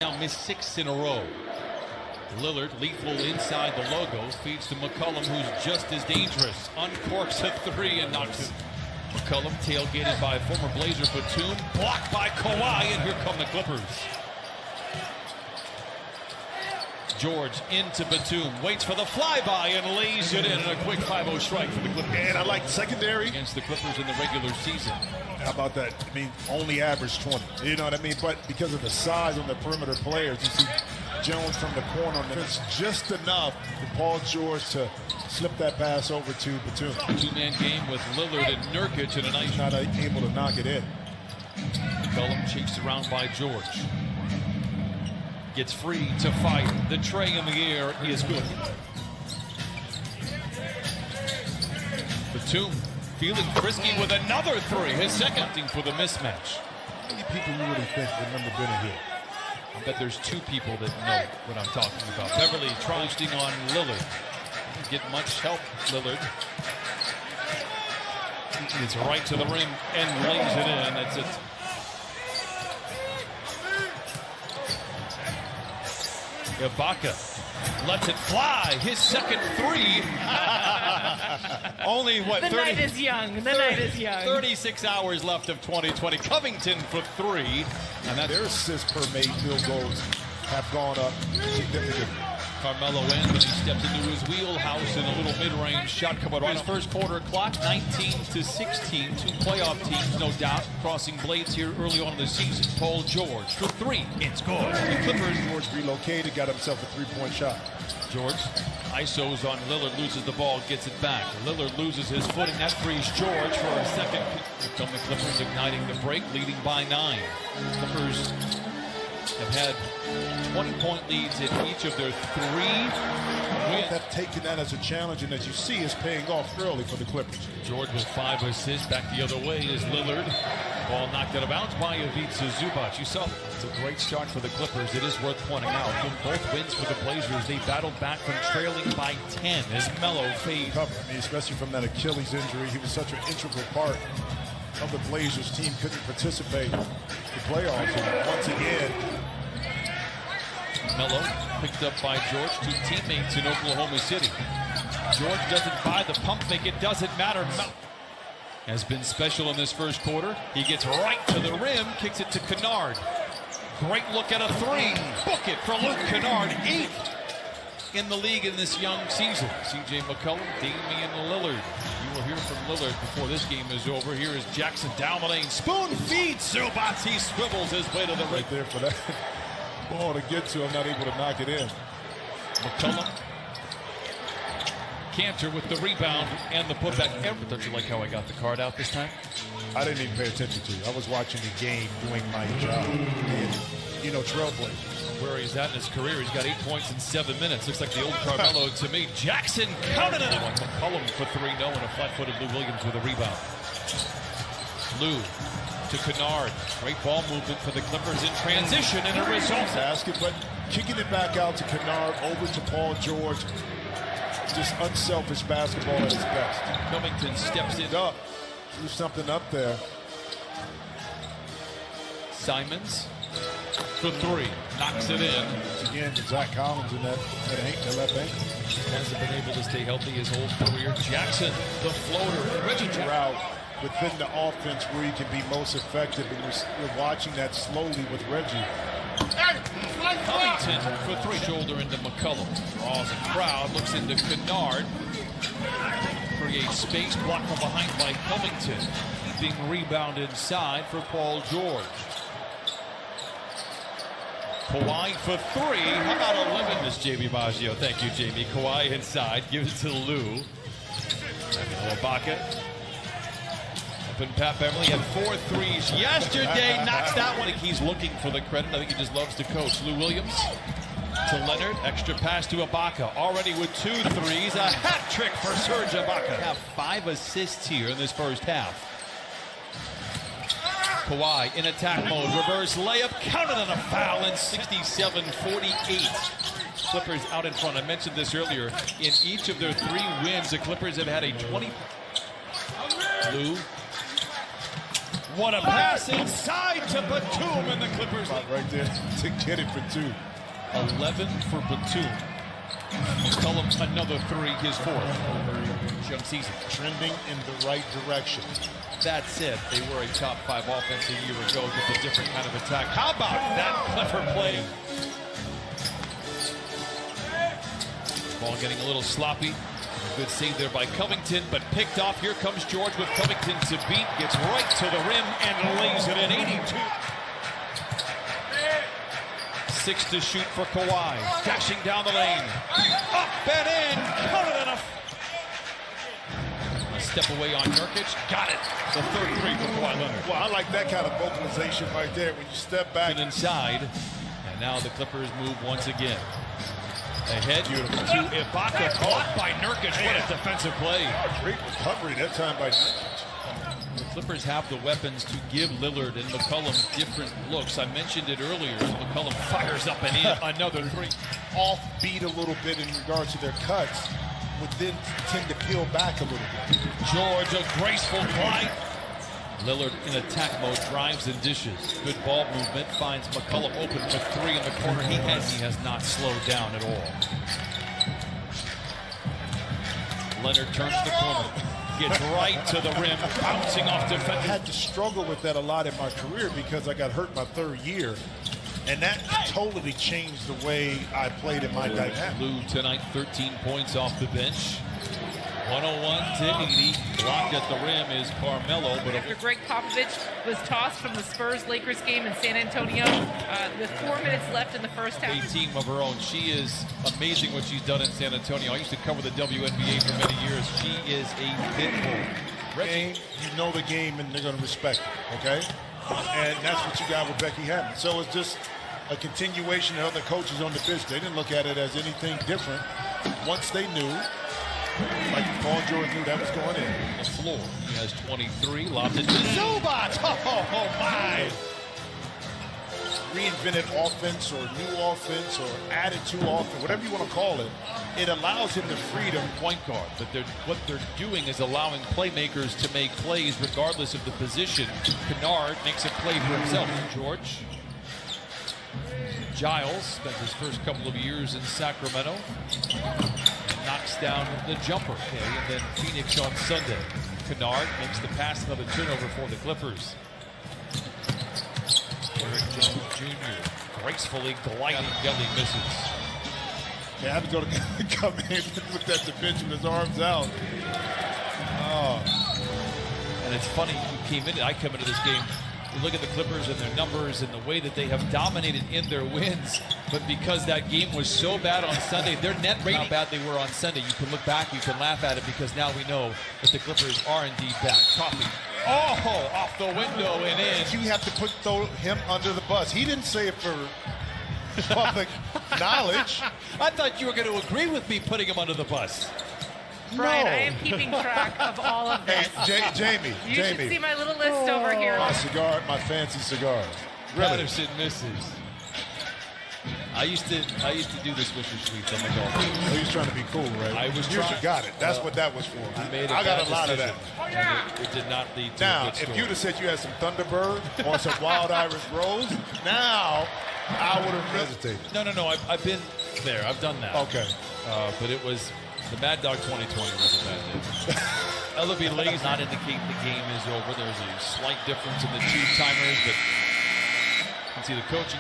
Now missed 6 in a row. Lillard, lethal inside the logo, feeds to McCollum, who's just as dangerous. Uncorks a 3 and knocks it. McCollum tailgated by former Blazer Batum, blocked by Kawhi, and here come the Clippers. George into Batum, waits for the flyby and lays it in, and a quick 5-0 strike for the Clippers. And I like secondary against the Clippers in the regular season. How about that? I mean, only average 20. You know what I mean? But because of the size on the perimeter players, you see Jones from the corner. It's just enough for Paul George to slip that pass over to Batum. Two-man game with Lillard and Nurkic, and a nice not able to knock it in. McCollum chased around by George. Gets free to fire. The tray in the air is good. Batum feeling frisky with another 3. His second for the mismatch. How many people you really think remember being here? I bet there's 2 people that know what I'm talking about. Beverly trusting on Lillard. Didn't get much help, Lillard. It's right to the rim and lays it in. That's it. Ibaka lets it fly. His second 3. Only what? The night is young. The night is young. 36 hours left of 2020. Covington for 3, and that's their assists per made field goals have gone up significantly. Carmelo Anthony stepped into his wheelhouse in a little mid-range shot coming right. His first quarter clock, 19-16. 2 playoff teams, no doubt, crossing blades here early on in the season. Paul George for 3. It's good. The Clippers. George relocated, got himself a 3-point shot. George ISOs on Lillard, loses the ball, gets it back. Lillard loses his footing. That frees George for a second. The Clippers igniting the break, leading by 9. Clippers have had 20-point leads in each of their 3 wins. Have taken that as a challenge, and as you see, is paying off early for the Clippers. George with 5 assists. Back the other way is Lillard. Ball knocked out of bounds by Ivica Zubac. You saw it's a great start for the Clippers. It is worth pointing out. In both wins for the Blazers, they battled back from trailing by 10 as Melo fades. I mean, especially from that Achilles injury, he was such an integral part of the Blazers team. Couldn't participate in the playoffs, and once again, Melo picked up by George, 2 teammates in Oklahoma City. George doesn't buy the pump fake. It doesn't matter. Melo has been special in this first quarter. He gets right to the rim, kicks it to Kennard. Great look at a 3. Book it for Luke Kennard. 8th in the league in this young season. C.J. McCollum, Damian Lillard. You will hear from Lillard before this game is over. Here is Jackson down the lane. Spoon feeds Zubac. He swivels his way to the rim. Right there for that ball to get to him, not able to knock it in. McCollum. Cantor with the rebound and the putback. Don't you like how I got the card out this time? I didn't even pay attention to you. I was watching the game, doing my job. And, you know, trailblazer. Where he's at in his career, he's got 8 points in 7 minutes. Looks like the old Carmelo to me. Jackson counted it. McCollum for 3, no, and a flat-footed Lou Williams with a rebound. Lou to Kennard. Great ball movement for the Clippers in transition, and a result. Basket, but kicking it back out to Kennard, over to Paul George. Just unselfish basketball at its best. Covington steps in. Up. Do something up there. Simons for 3. Knocks it in. Again, Zach Collins in that left ankle. Hasn't been able to stay healthy his whole career. Jackson, the floater. Reggie route within the offense where he can be most effective. And we're watching that slowly with Reggie. Covington for 3. Shoulder into McCollum. Draws a crowd. Looks into Kennard. Creates space. Blocked from behind by Covington. Keeping rebound inside for Paul George. Kawhi for 3. How about 11? This J.B. Baggio. Thank you, Jamie. Kawhi inside. Gives it to Lou. Ibaka. Up and Pat Beverly had 4 threes yesterday. Knocks that one. I think he's looking for the credit. I think he just loves to coach. Lou Williams to Leonard. Extra pass to Ibaka. Already with 2 threes. A hat trick for Serge Ibaka. Have 5 assists here in this first half. Kawhi in attack mode. Reverse layup. Counted on a foul in 67-48. Clippers out in front. I mentioned this earlier. In each of their 3 wins, the Clippers have had a 20. Lou What a pass inside to Batum, and the Clippers right there to get it for 2. 11 for Batum. McCollum, another 3, his 4th. Young season. Trending in the right direction. That said, they were a top 5 offense a year ago with a different kind of attack. How about that clever play? Ball getting a little sloppy. Good save there by Covington, but picked off. Here comes George with Covington to beat. Gets right to the rim and lays it in. 82. 6 to shoot for Kawhi. Dashing down the lane. Up and in. Counted enough. A step away on Nurkic. Got it. The 3rd for Kawhi Leonard. Well, I like that kind of vocalization right there when you step back. And inside. And now the Clippers move once again. Ahead to Ibaka, caught by Nurkic. What a defensive play. Great recovery that time by Nurkic. The Clippers have the weapons to give Lillard and McCollum different looks. I mentioned it earlier. McCollum fires up and in. Another 3. Offbeat a little bit in regards to their cuts, would then tend to peel back a little bit. George, a graceful glide. Lillard in attack mode, drives and dishes. Good ball movement, finds McCollum open for 3 in the corner. He has not slowed down at all. Leonard turns the corner, gets right to the rim, bouncing off defenders. I had to struggle with that a lot in my career because I got hurt my 3rd year, and that totally changed the way I played in my dynamic. Lou tonight, 13 points off the bench. 101-80. Blocked at the rim is Carmelo. But after Greg Popovich was tossed from the Spurs-Lakers game in San Antonio, with 4 minutes left in the first half. A team of her own. She is amazing what she's done in San Antonio. I used to cover the WNBA for many years. She is a pit bull. Game, you know the game, and they're going to respect it, okay? And that's what you got with Becky Hammond. So it's just a continuation of other coaches on the bench. They didn't look at it as anything different. Once they knew, like Paul George knew that was going in. The floor. He has 23. Lobs it to Zubac. Oh my! Reinvented offense or new offense or added to offense, whatever you want to call it. It allows him the freedom. Point guard. But what they're doing is allowing playmakers to make plays regardless of the position. Kennard makes a play for himself. George. Giles spent his first couple of years in Sacramento. Knocks down the jumper. Okay, and then Phoenix on Sunday. Kennard makes the pass, another turnover for the Clippers. Eric Jones Jr. gracefully gliding, Gully misses. Yeah, I had to go to come in with that dimension with his arms out. Oh. And it's funny, I come into this game, you look at the Clippers and their numbers and the way that they have dominated in their wins, but because that game was so bad on Sunday, their net rating, how bad they were on Sunday, you can look back, you can laugh at it, because now we know that the Clippers are indeed back. Coffee. Oh, off the window and in. You have to throw him under the bus. He didn't say it for public knowledge. I thought you were going to agree with me putting him under the bus. Brian, I am keeping track of all of this. Hey, Jamie. You should see my little list over here. My cigar, my fancy cigars. Really? Patterson misses. I used to do this Swisher Sweets on the golf course. He was trying to be cool, right? I was you trying. Got it. That's what that was for. I got a lot of that. It did not lead to now, a good story. if you'd have said you had some Thunderbird or some Wild Irish Rose, now I would have hesitated. No. I've been there. I've done that. Okay. But it was the Mad Dog 2020 was a bad day. LB Lays not indicating the game is over. There's a slight difference in the 2-timers, but you can see the coaching